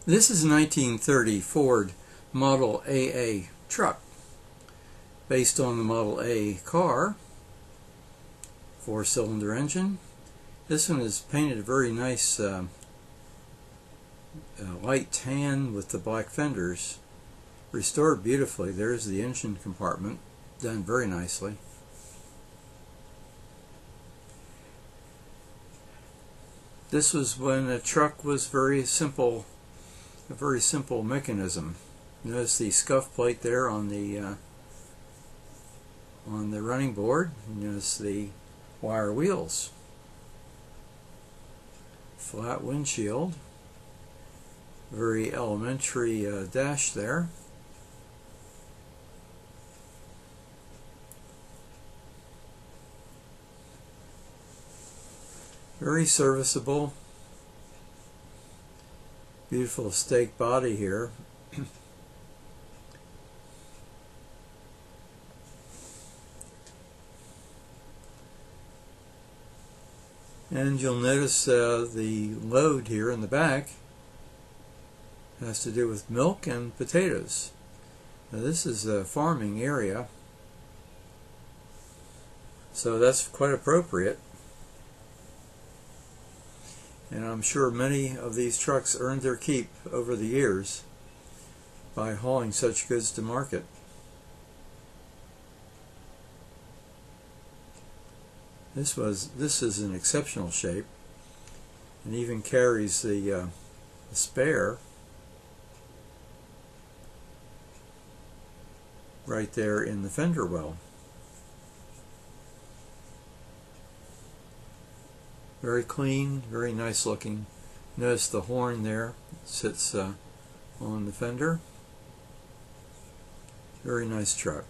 This is a 1930 Ford Model AA truck based on the Model A car, 4-cylinder engine. This one is painted a very nice light tan with the black fenders, restored beautifully. There's the engine compartment, done very nicely. This was when the truck was very simple, a very simple mechanism. Notice the scuff plate there on the running board. Notice the wire wheels, flat windshield, very elementary dash there. Very serviceable. Beautiful stake body here. And you'll notice the load here in the back has to do with milk and potatoes. Now this is a farming area, so that's quite appropriate. And I'm sure many of these trucks earned their keep over the years by hauling such goods to market. This is an exceptional shape, and even carries the spare right there in the fender well. Very clean, very nice looking. Notice the horn there sits on the fender. Very nice truck.